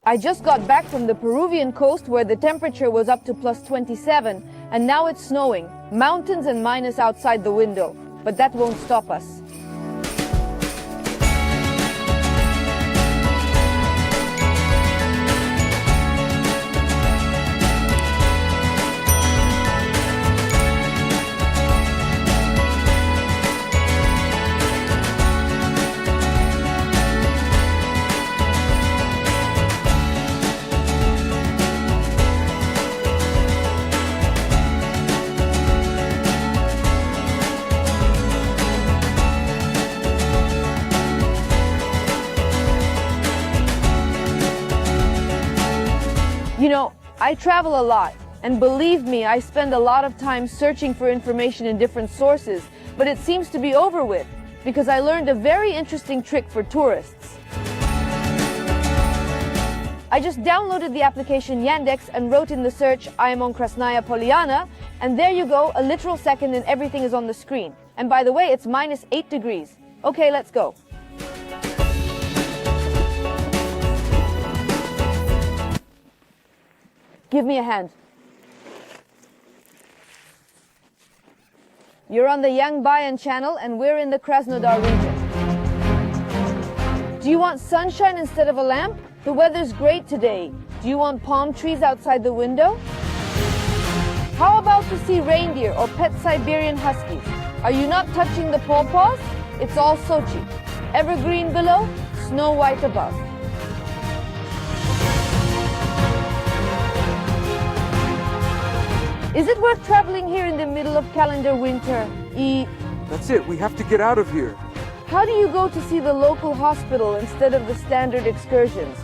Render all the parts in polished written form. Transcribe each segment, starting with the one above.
I just got back from the Peruvian coast where the temperature was up to plus 27, and now it's snowing, mountains and minus outside the window. But that won't stop us. You know, I travel a lot, and believe me, I spend a lot of time searching for information in different sources, but it seems to be over with, because I learned a very interesting trick for tourists. I just downloaded the application Yandex and wrote in the search, I am on Krasnaya Polyana, and there you go, a literal second and everything is on the screen. And by the way, it's minus 8 degrees. Okay, let's go. Give me a hand. You're on the Buyan channel and we're in the Krasnodar region. Do you want sunshine instead of a lamp? The weather's great today. Do you want palm trees outside the window? How about to see reindeer or pet Siberian huskies? Are you not touching the pawpaws? It's all Sochi. Evergreen below, snow white above. Is it worth traveling here in the middle of calendar winter? That's it, we have to get out of here. How do you go to see the local hospital instead of the standard excursions?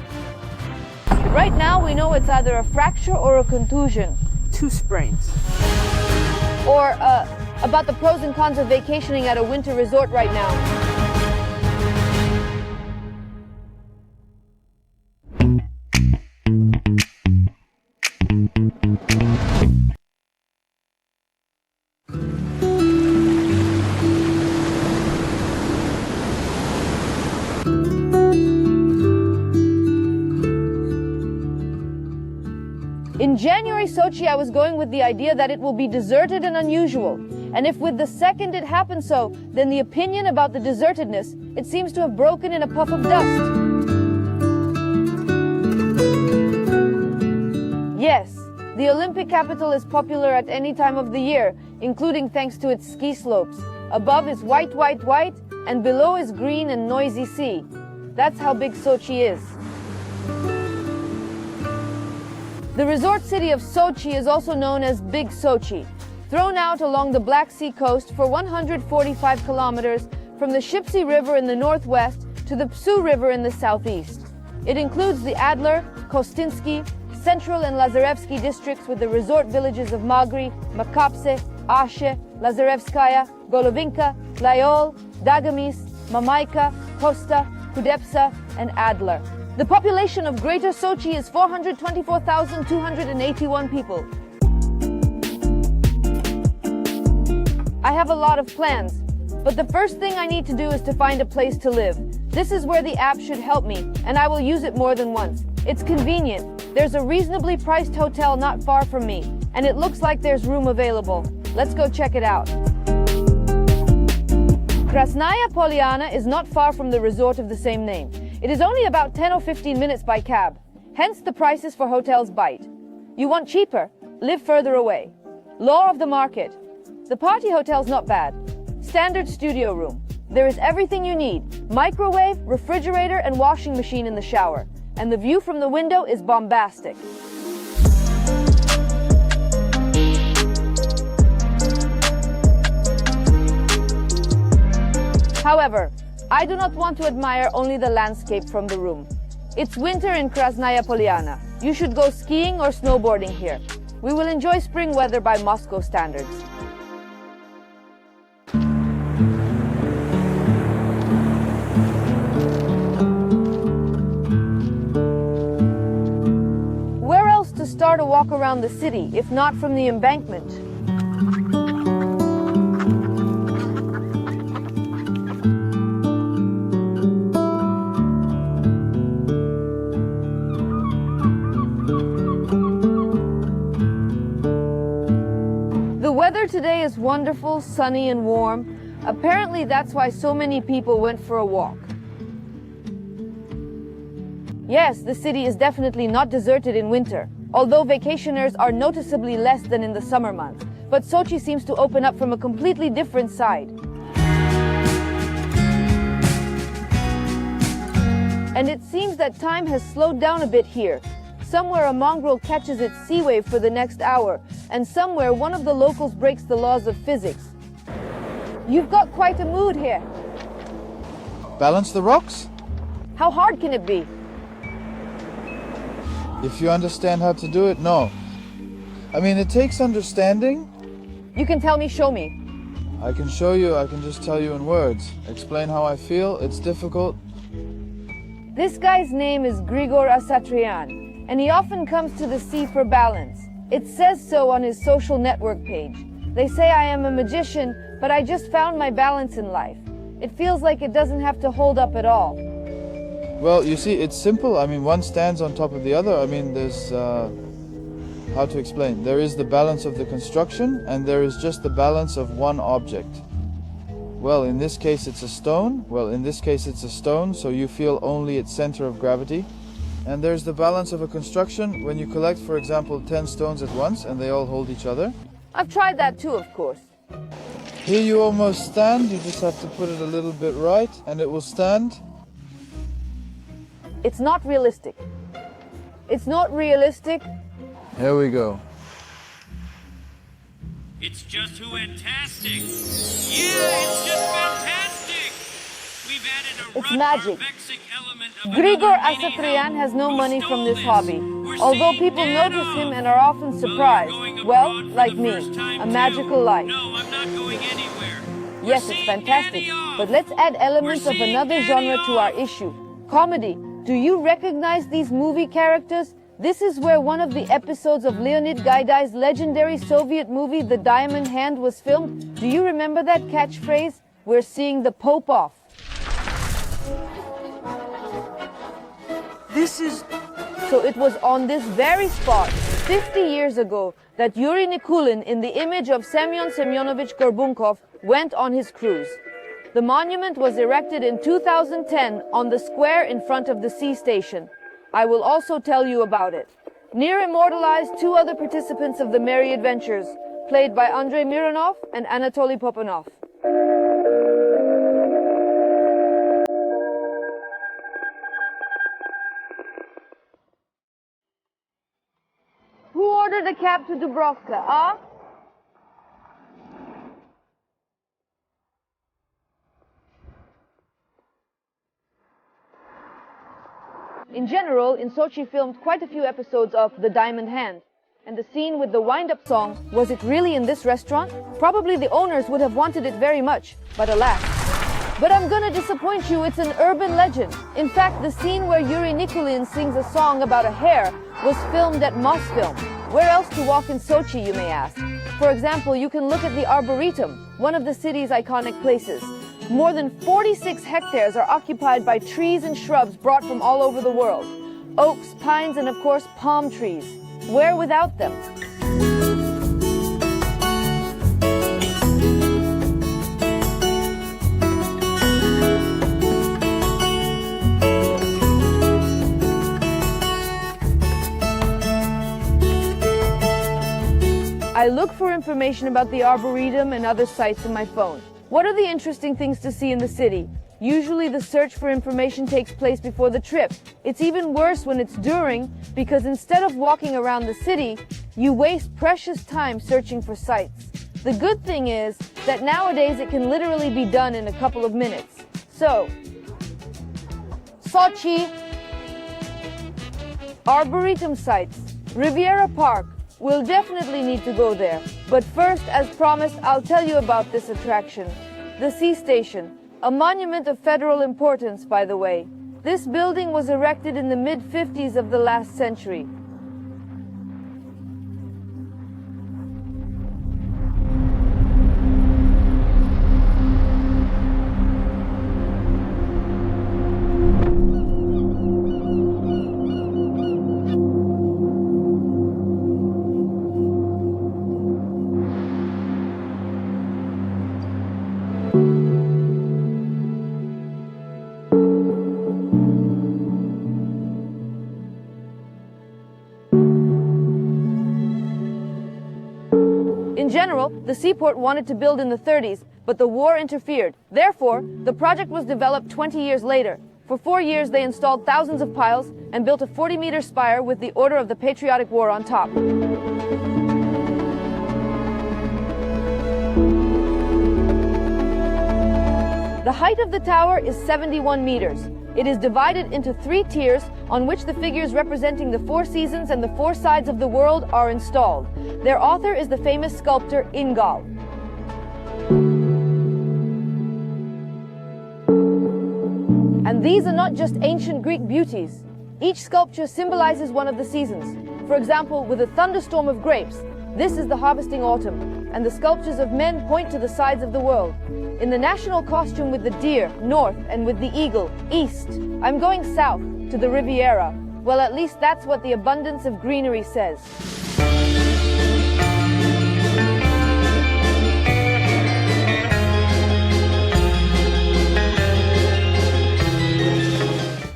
Right now we know it's either a fracture or a contusion. 2 sprains. Or about the pros and cons of vacationing at a winter resort right now. In January, Sochi, I was going with the idea that it will be deserted and unusual. And if with the second it happened so, then the opinion about the desertedness, it seems to have broken in a puff of dust. Yes, the Olympic capital is popular at any time of the year, including thanks to its ski slopes. Above is white, white, white, and below is green and noisy sea. That's how big Sochi is. The resort city of Sochi is also known as Big Sochi, thrown out along the Black Sea coast for 145 kilometers from the Shipsy River in the northwest to the Psu River in the southeast. It includes the Adler, Kostinsky, Central and Lazarevsky districts with the resort villages of Magri, Makapse, Ashe, Lazarevskaya, Golovinka, Layol, Dagamis, Mamaika, Kosta, Kudepsa, and Adler. The population of Greater Sochi is 424,281 people. I have a lot of plans, but the first thing I need to do is to find a place to live. This is where the app should help me, and I will use it more than once. It's convenient. There's a reasonably priced hotel not far from me, and it looks like there's room available. Let's go check it out. Krasnaya Polyana is not far from the resort of the same name. It is only about 10 or 15 minutes by cab. Hence the prices for hotels bite. You want cheaper? Live further away. Law of the market. The party hotel's not bad. Standard studio room. There is everything you need. Microwave, refrigerator, and washing machine in the shower. And the view from the window is bombastic. However, I do not want to admire only the landscape from the room. It's winter in Krasnaya Polyana. You should go skiing or snowboarding here. We will enjoy spring weather by Moscow standards. Where else to start a walk around the city, if not from the embankment? today is wonderful, sunny and warm. Apparently that's why so many people went for a walk. Yes, the city is definitely not deserted in winter, although vacationers are noticeably less than in the summer months. But Sochi seems to open up from a completely different side. And it seems that time has slowed down a bit here. Somewhere a mongrel catches its sea wave for the next hour, and somewhere one of the locals breaks the laws of physics. You've got quite a mood here. Balance the rocks? How hard can it be? If you understand how to do it, no. I mean, it takes understanding. You can tell me, show me. I can show you, I can just tell you in words. Explain how I feel, it's difficult. This guy's name is Grigor Asatrian, and he often comes to the sea for balance. It says so on his social network page. They say I am a magician, but I just found my balance in life. It feels like it doesn't have to hold up at all. Well, you see, it's simple. I mean, one stands on top of the other. I mean, there's, how to explain? There is the balance of the construction, and there is just the balance of one object. Well, in this case it's a stone. Well, in this case it's a stone, so you feel only its center of gravity. And there's the balance of a construction when you collect, for example, 10 stones at once and they all hold each other. I've tried that too, of course. Here you almost stand, you just have to put it a little bit right and it will stand. It's not realistic. It's not realistic. Here we go. It's just fantastic. Yeah, it's just fantastic. We've added a It's run magic. vexing element of Grigor another meaning. Asatrian has no Who money from stole this hobby. We're Although saying people dead notice him off. and are often Well, surprised. you're going Well, abroad for like the me, first time a too. magical life. No, I'm not going anywhere. Yes, We're it's seeing fantastic. Daddy off. But let's add elements We're of seeing another Daddy genre to our off. issue. Comedy. Do you recognize these movie characters? This is where one of the episodes of Leonid Gaidai's legendary Soviet movie The Diamond Hand was filmed. Do you remember that catchphrase? We're seeing the Pope off. This is... So it was on this very spot, 50 years ago, that Yuri Nikulin, in the image of Semyon Semyonovich Gorbunkov, went on his cruise. The monument was erected in 2010 on the square in front of the sea station. I will also tell you about it. Near immortalized two other participants of the merry adventures, played by Andrei Mironov and Anatoly Popanov. Who ordered a cab to Dubrovka, ah? In general, in Sochi filmed quite a few episodes of The Diamond Hand. And the scene with the wind-up song, was it really in this restaurant? Probably the owners would have wanted it very much, but alas. But I'm gonna disappoint you, it's an urban legend. In fact, the scene where Yuri Nikulin sings a song about a hare was filmed at Mosfilm. Where else to walk in Sochi, you may ask? For example, you can look at the Arboretum, one of the city's iconic places. More than 46 hectares are occupied by trees and shrubs brought from all over the world. Oaks, pines, and of course, palm trees. Where without them? I look for information about the Arboretum and other sites in my phone. What are the interesting things to see in the city? Usually the search for information takes place before the trip. It's even worse when it's during, because instead of walking around the city, you waste precious time searching for sites. The good thing is that nowadays it can literally be done in a couple of minutes. So, Sochi, Arboretum sites, Riviera Park. We'll definitely need to go there. But first, as promised, I'll tell you about this attraction. The Sea Station, a monument of federal importance, by the way. This building was erected in the mid-50s of the last century. In general, the seaport wanted to build in the 30s, but the war interfered. Therefore, the project was developed 20 years later. For 4 years, they installed thousands of piles and built a 40-meter spire with the Order of the Patriotic War on top. The height of the tower is 71 meters. It is divided into 3 tiers on which the figures representing the 4 seasons and the 4 sides of the world are installed. Their author is the famous sculptor Ingal. And these are not just ancient Greek beauties. Each sculpture symbolizes one of the seasons. For example, with a thunderstorm of grapes, this is the harvesting autumn, and the sculptures of men point to the sides of the world. In the national costume with the deer, north, and with the eagle, east, I'm going south, to the Riviera. Well, at least that's what the abundance of greenery says.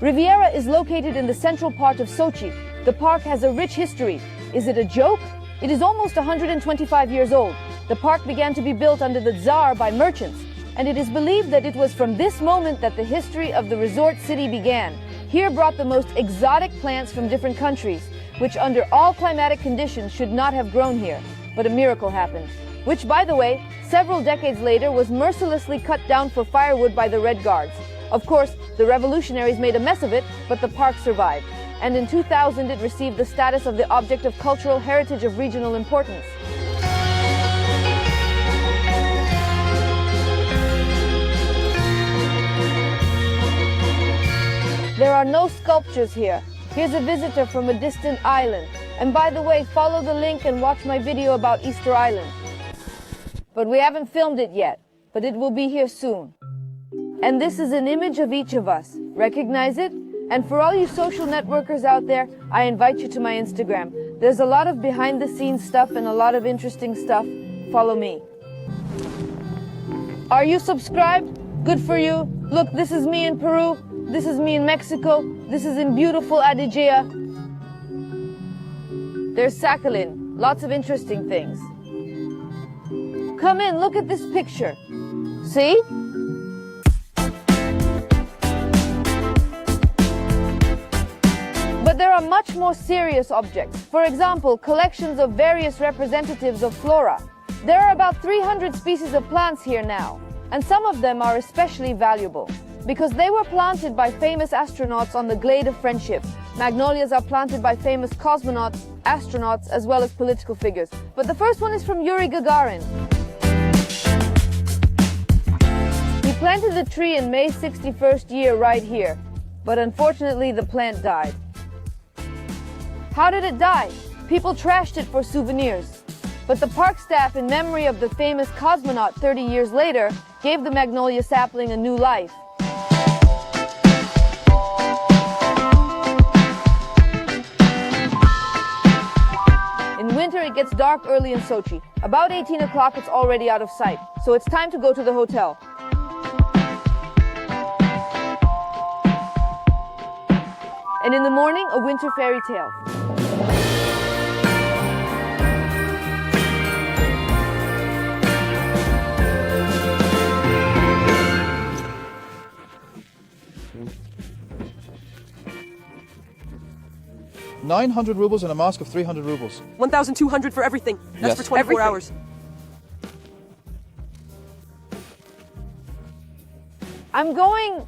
Riviera is located in the central part of Sochi. The park has a rich history. Is it a joke? It is almost 125 years old. The park began to be built under the Tsar by merchants, and it is believed that it was from this moment that the history of the resort city began. Here brought the most exotic plants from different countries, which under all climatic conditions should not have grown here. But a miracle happened, which, by the way, several decades later was mercilessly cut down for firewood by the Red Guards. Of course, the revolutionaries made a mess of it, but the park survived. And in 2000 it received the status of the object of cultural heritage of regional importance. There are no sculptures here. Here's a visitor from a distant island. And by the way, follow the link and watch my video about Easter Island. But we haven't filmed it yet, but it will be here soon. And this is an image of each of us. Recognize it? And for all you social networkers out there, I invite you to my Instagram. There's a lot of behind-the-scenes stuff and a lot of interesting stuff. Follow me. Are you subscribed? Good for you. Look, this is me in Peru. This is me in Mexico. This is in beautiful Adygea. There's Sakhalin. Lots of interesting things. Come in, look at this picture. See? But there are much more serious objects. For example, collections of various representatives of flora. There are about 300 species of plants here now, and some of them are especially valuable because they were planted by famous astronauts on the Glade of Friendship. Magnolias are planted by famous cosmonauts, astronauts, as well as political figures. But the first one is from Yuri Gagarin. He planted the tree in May's 61st year right here, but unfortunately the plant died. How did it die? People trashed it for souvenirs. But the park staff, in memory of the famous cosmonaut 30 years later, gave the magnolia sapling a new life. In winter, it gets dark early in Sochi. About 18 o'clock, it's already out of sight. So it's time to go to the hotel. And in the morning, a winter fairy tale. $900 rubles and a mask of 300 rubles. 1,200 for everything. That's Yes. for 24 hours. I'm going...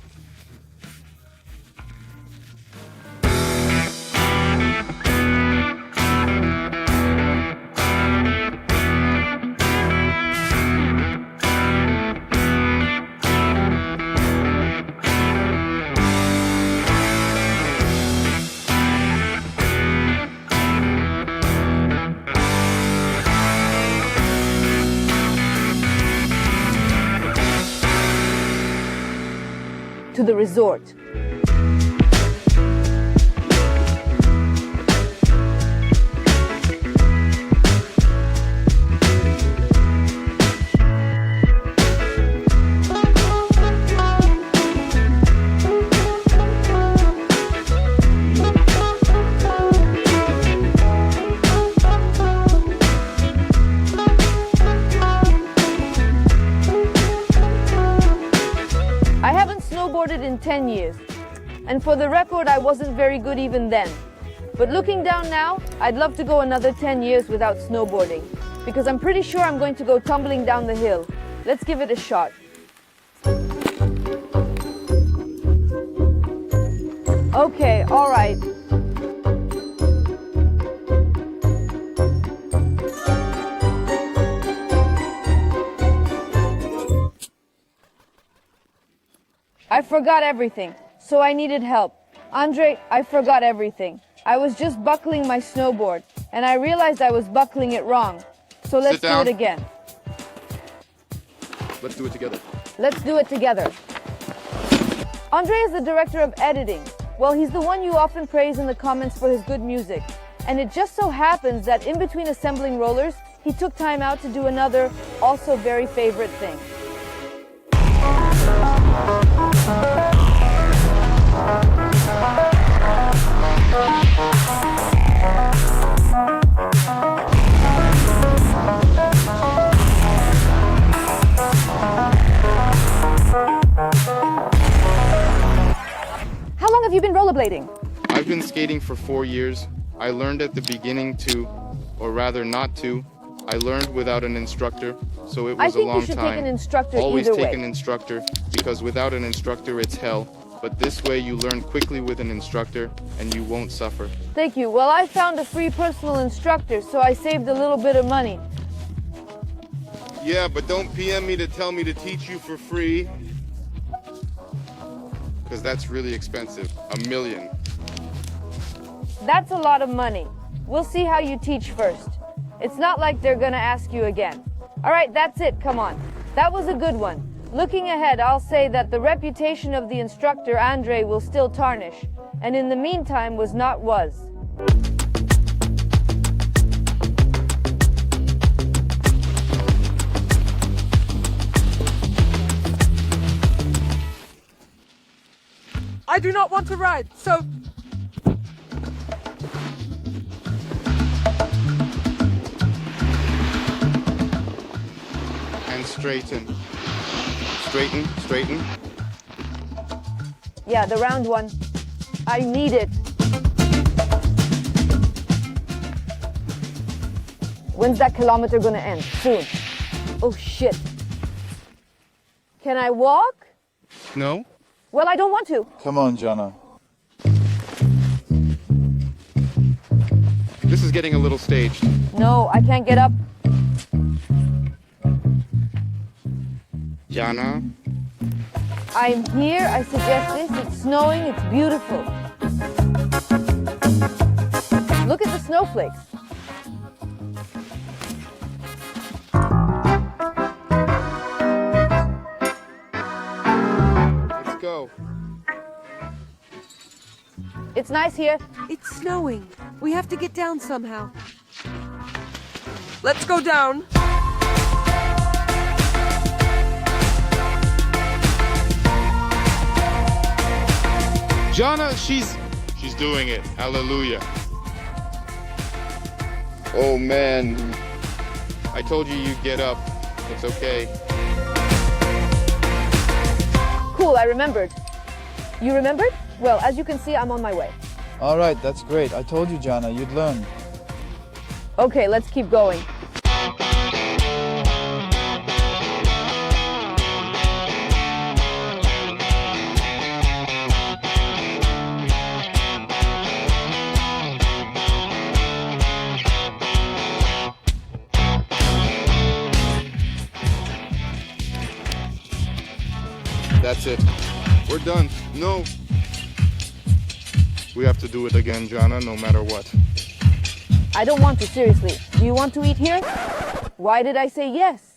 to the resort. 10 years. And for the record, I wasn't very good even then. But looking down now, I'd love to go another 10 years without snowboarding, because I'm pretty sure I'm going to go tumbling down the hill. Let's give it a shot. Okay, all right. I forgot everything, so I needed help. Andre, I forgot everything. I was just buckling my snowboard, and I realized I was buckling it wrong. So let's do it again. Let's do it together. Let's do it together. Andre is the director of editing. Well, he's the one you often praise in the comments for his good music. And it just so happens that in between assembling rollers, he took time out to do another, also very favorite thing. How long have you been rollerblading? I've been skating for 4 years. I learned at the beginning to, or rather not to. I learned without an instructor, so it was a long time. I think you should take an instructor Always either take way. an instructor, because without an instructor it's hell. But this way you learn quickly with an instructor, and you won't suffer. Thank you. Well, I found a free personal instructor, so I saved a little bit of money. Yeah, but don't PM me to tell me to teach you for free. Because that's really expensive. $1 million. That's a lot of money. We'll see how you teach first. It's not like they're gonna ask you again. All right, that's it, come on. That was a good one. Looking ahead, I'll say that the reputation of the instructor, Andre, will still tarnish, and in the meantime was not was. I do not want to ride, so... And straighten. Straighten, straighten. Yeah, the round one. I need it. When's that kilometer gonna end? Soon. Oh shit. Can I walk? No? Well, I don't want to. Come on, Jana. This is getting a little staged. No, I can't get up. Jana? I'm here, I suggest this. It's snowing, it's beautiful. Look at the snowflakes. Let's go. It's nice here. It's snowing. We have to get down somehow. Let's go down. Jana, she's doing it. Hallelujah. Oh man. I told you you'd get up. It's okay. Cool, I remembered. You remembered? Well, as you can see, I'm on my way. All right, that's great. I told you, Jana, you'd learn. Okay, let's keep going. That's it. We're done. No. We have to do it again, Jana, no matter what. I don't want to, seriously. Do you want to eat here? Why did I say yes?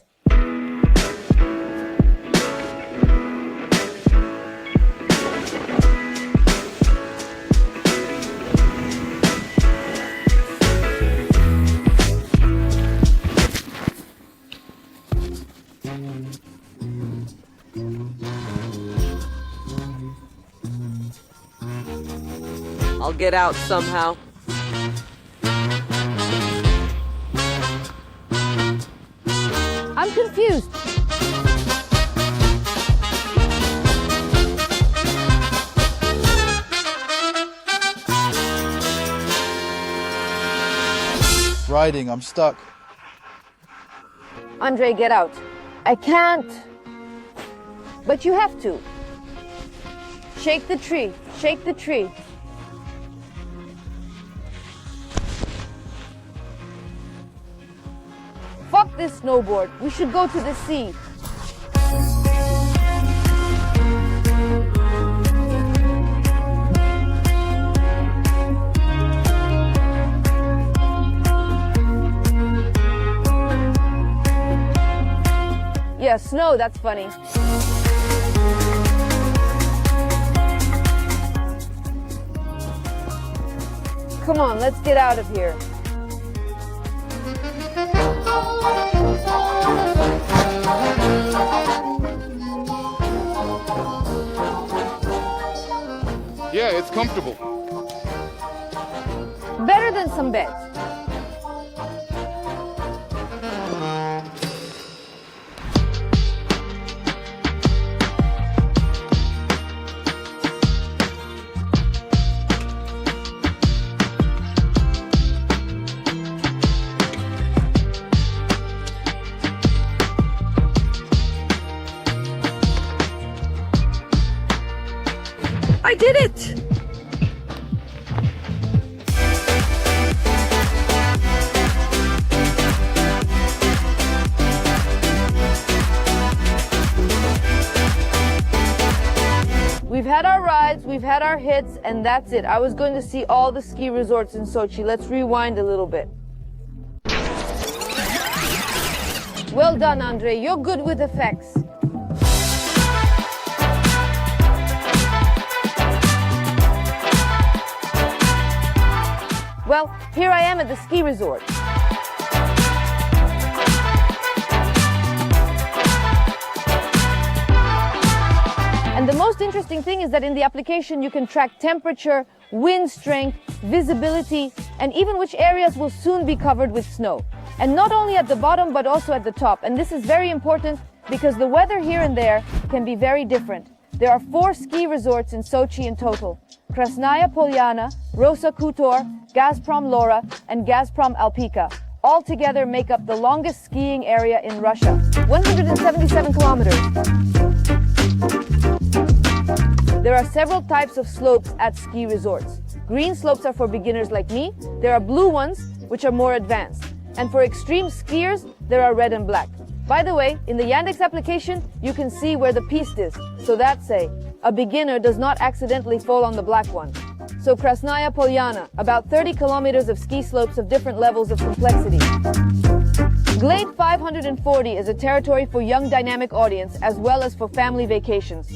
I'll get out somehow. I'm confused. riding. I'm stuck. Andre, get out. I can't. But you have to. Shake the tree. Shake the tree. Fuck this snowboard. We should go to the sea. Yeah, snow, that's funny. Come on, let's get out of here. Yeah, it's comfortable. Better than some beds. I did it! We've had our rides, we've had our hits, and that's it. I was going to see all the ski resorts in Sochi. Let's rewind a little bit. Well done, Andre. You're good with effects. Well, here I am at the ski resort. And the most interesting thing is that in the application you can track temperature, wind strength, visibility, and even which areas will soon be covered with snow. And not only at the bottom, but also at the top. And this is very important because the weather here and there can be very different. There are 4 ski resorts in Sochi in total: Krasnaya Polyana, Rosa Khutor, Gazprom Lora, and Gazprom Alpika. All together make up the longest skiing area in Russia, 177 kilometers. There are several types of slopes at ski resorts. Green slopes are for beginners like me. There are blue ones, which are more advanced. And for extreme skiers, there are red and black. By the way, in the Yandex application, you can see where the piste is. So that's a beginner does not accidentally fall on the black one. So Krasnaya Polyana, about 30 kilometers of ski slopes of different levels of complexity. Glade 540 is a territory for young dynamic audience as well as for family vacations.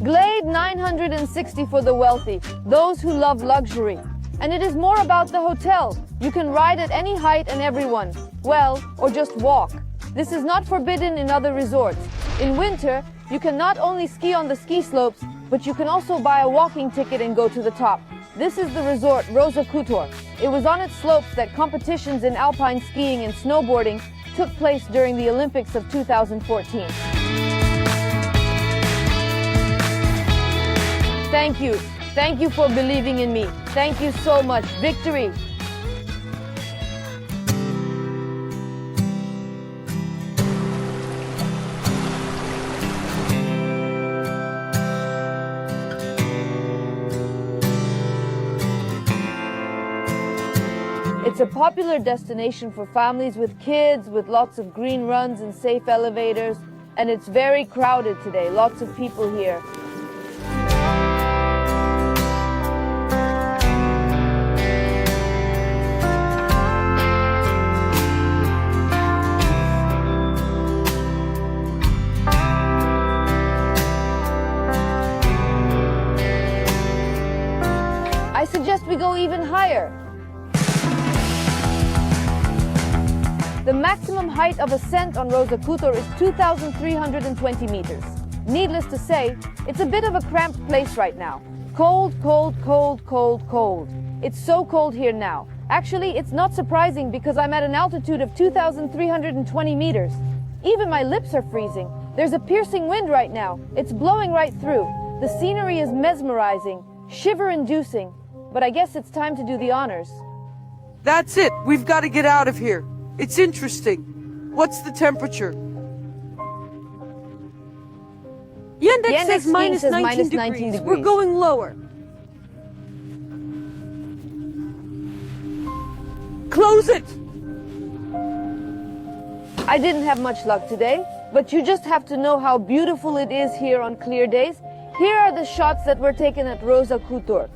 Glade 960 for the wealthy, those who love luxury. And it is more about the hotel. You can ride at any height and everyone. Well, or just walk. This is not forbidden in other resorts. In winter, you can not only ski on the ski slopes, but you can also buy a walking ticket and go to the top. This is the resort Rosa Khutor. It was on its slopes that competitions in alpine skiing and snowboarding took place during the Olympics of 2014. Thank you. Thank you for believing in me. Thank you so much. Victory! It's a popular destination for families with kids, with lots of green runs and safe elevators. And it's very crowded today. Lots of people here. I suggest we go even higher. The maximum height of ascent on Rosa Khutor is 2,320 meters. Needless to say, it's a bit of a cramped place right now. Cold, cold, cold, cold, cold. It's so cold here now. Actually, it's not surprising because I'm at an altitude of 2,320 meters. Even my lips are freezing. There's a piercing wind right now. It's blowing right through. The scenery is mesmerizing, shiver-inducing, but I guess it's time to do the honors. That's it. We've got to get out of here. It's interesting. What's the temperature? Yandex says minus 19 degrees. We're going lower. Close it! I didn't have much luck today, but you just have to know how beautiful it is here on clear days. Here are the shots that were taken at Rosa Khutor.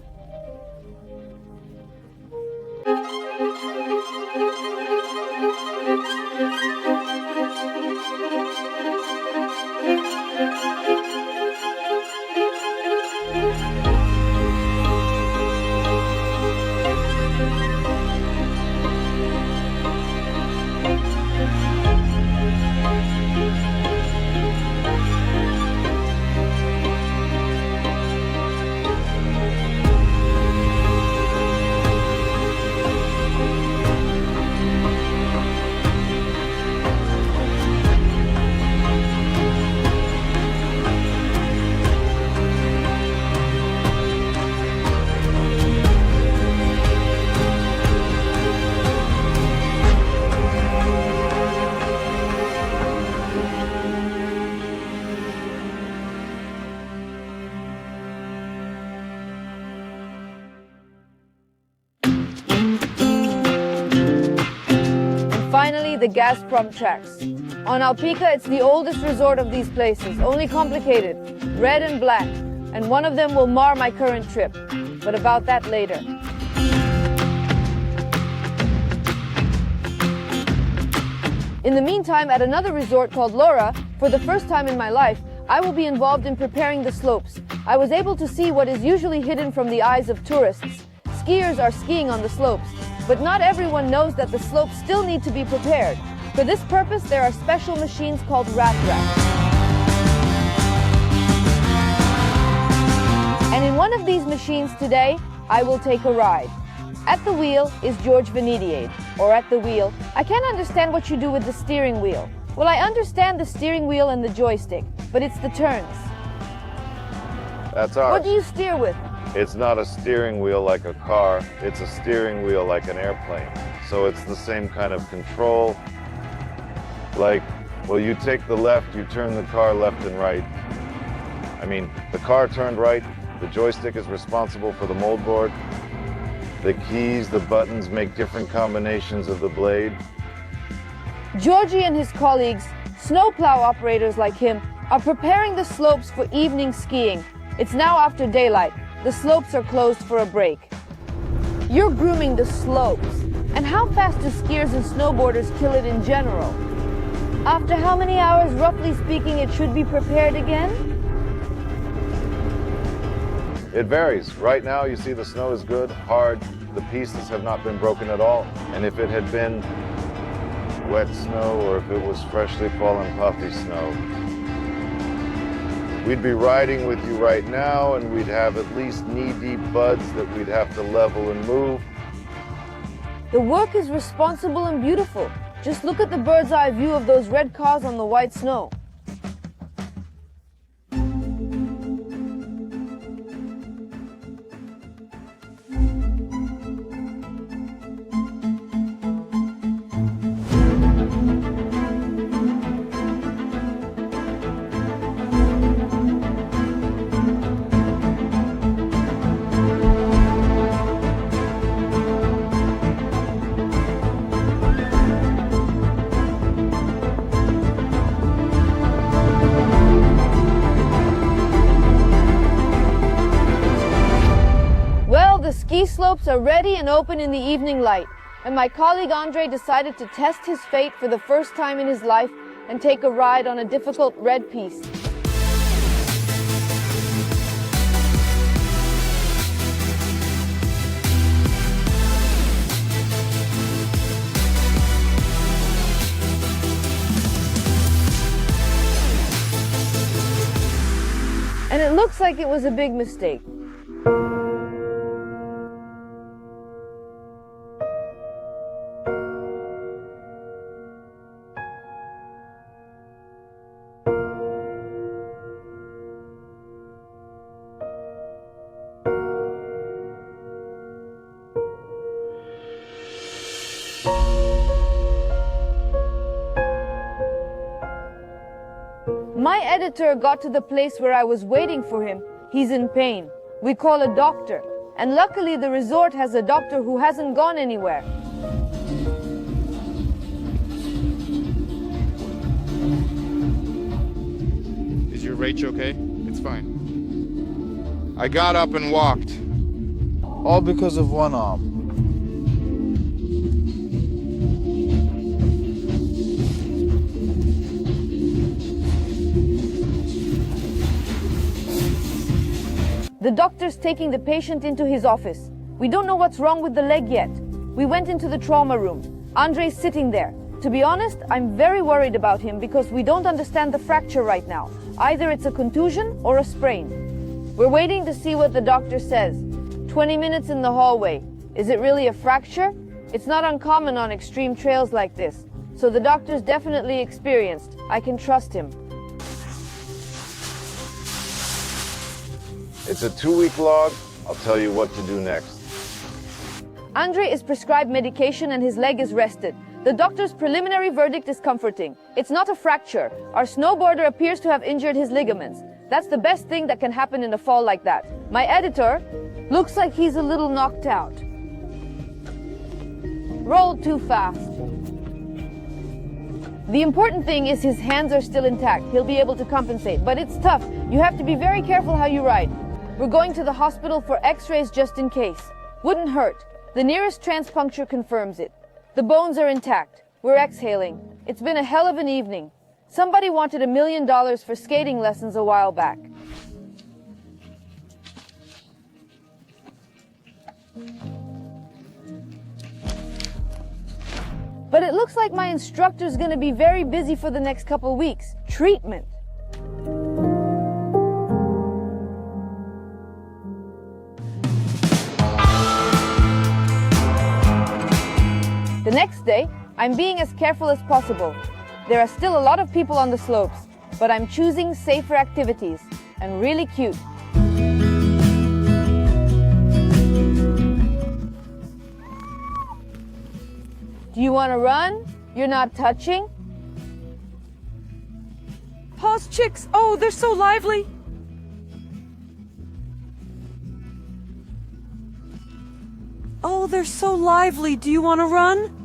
Finally, the Gazprom tracks. On Alpica, it's the oldest resort of these places, only complicated, red and black, and one of them will mar my current trip. But about that later. In the meantime, at another resort called Laura, for the first time in my life, I will be involved in preparing the slopes. I was able to see what is usually hidden from the eyes of tourists. Skiers are skiing on the slopes, but not everyone knows that the slopes still need to be prepared. For this purpose, there are special machines called rat racks. And in one of these machines today, I will take a ride. At the wheel is George Venediade, or at the wheel, I can't understand what you do with the steering wheel. Well, I understand the steering wheel and the joystick, but it's the turns. That's ours. What do you steer with? It's not a steering wheel like a car, it's a steering wheel like an airplane. So it's the same kind of control. Like, well, you take the left, you turn the car left and right. I mean, the car turned right, the joystick is responsible for the moldboard. The keys, the buttons make different combinations of the blade. Georgie and his colleagues, snowplow operators like him, are preparing the slopes for evening skiing. It's now after daylight. The slopes are closed for a break. You're grooming the slopes. And how fast do skiers and snowboarders kill it in general? After how many hours, roughly speaking, it should be prepared again? It varies. Right now, you see the snow is good, hard. The pieces have not been broken at all. And if it had been wet snow or if it was freshly fallen puffy snow, we'd be riding with you right now and we'd have at least knee-deep buds that we'd have to level and move. The work is responsible and beautiful. Just look at the bird's eye view of those red cars on the white snow. The ski slopes are ready and open in the evening light, and my colleague Andre decided to test his fate for the first time in his life and take a ride on a difficult red piece. And it looks like it was a big mistake. My editor got to the place where I was waiting for him. He's in pain. We call a doctor. And luckily the resort has a doctor who hasn't gone anywhere. Is your Rach okay? It's fine. I got up and walked. All because of one arm. The doctor's taking the patient into his office. We don't know what's wrong with the leg yet. We went into the trauma room. Andre's sitting there. To be honest, I'm very worried about him because we don't understand the fracture right now. Either it's a contusion or a sprain. We're waiting to see what the doctor says. 20 minutes in the hallway. Is it really a fracture? It's not uncommon on extreme trails like this. So the doctor's definitely experienced. I can trust him. It's a 2-week log. I'll tell you what to do next. Andre is prescribed medication and his leg is rested. The doctor's preliminary verdict is comforting. It's not a fracture. Our snowboarder appears to have injured his ligaments. That's the best thing that can happen in a fall like that. My editor looks like he's a little knocked out. Rolled too fast. The important thing is his hands are still intact. He'll be able to compensate, but it's tough. You have to be very careful how you ride. We're going to the hospital for x-rays just in case. Wouldn't hurt. The nearest transpuncture confirms it. The bones are intact. We're exhaling. It's been a hell of an evening. Somebody wanted $1 million for skating lessons a while back. But it looks like my instructor's gonna be very busy for the next couple weeks. Treatment. The next day, I'm being as careful as possible. There are still a lot of people on the slopes, but I'm choosing safer activities and really cute. Do you want to run? You're not touching? Pause, chicks. Oh, they're so lively. Oh, they're so lively. Do you want to run?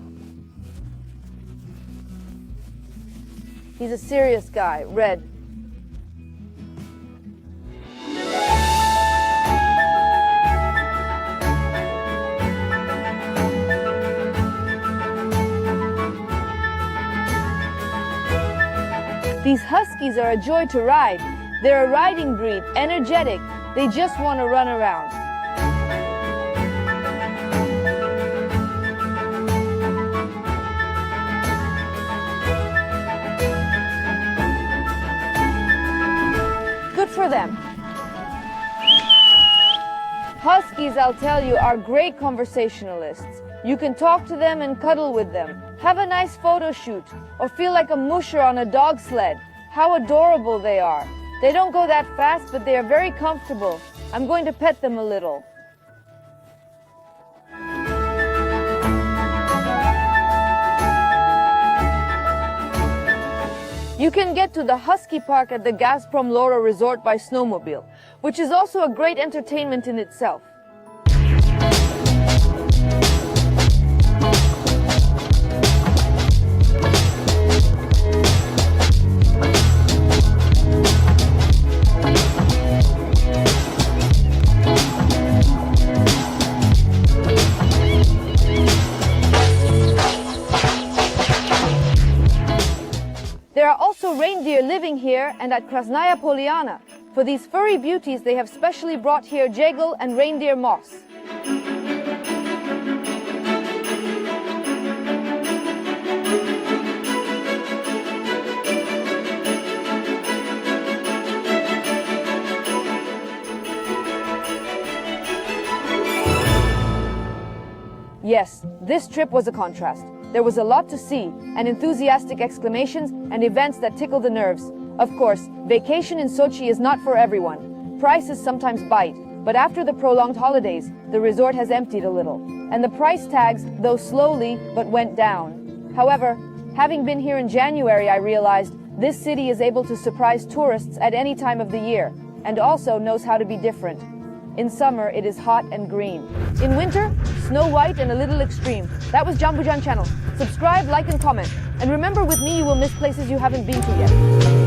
He's a serious guy. Red. These Huskies are a joy to ride. They're a riding breed, energetic. They just want to run around. Good for them. Huskies, I'll tell you, are great conversationalists. You can talk to them and cuddle with them. Have a nice photo shoot, or feel like a musher on a dog sled. How adorable they are. They don't go that fast, but they are very comfortable. I'm going to pet them a little. You can get to the Husky Park at the Gazprom Laura Resort by snowmobile, which is also a great entertainment in itself. There are also reindeer living here and at Krasnaya Polyana. For these furry beauties, they have specially brought here jagel and reindeer moss. Yes, this trip was a contrast. There was a lot to see, and enthusiastic exclamations and events that tickle the nerves. Of course, vacation in Sochi is not for everyone. Prices sometimes bite, but after the prolonged holidays, the resort has emptied a little. And the price tags, though slowly, but went down. However, having been here in January, I realized This city is able to surprise tourists at any time of the year, and also knows how to be different. In summer, it is hot and green. In winter, Snow White and a little extreme. That was Buyan channel. Subscribe, like, and comment. And remember, with me, you will miss places you haven't been to yet.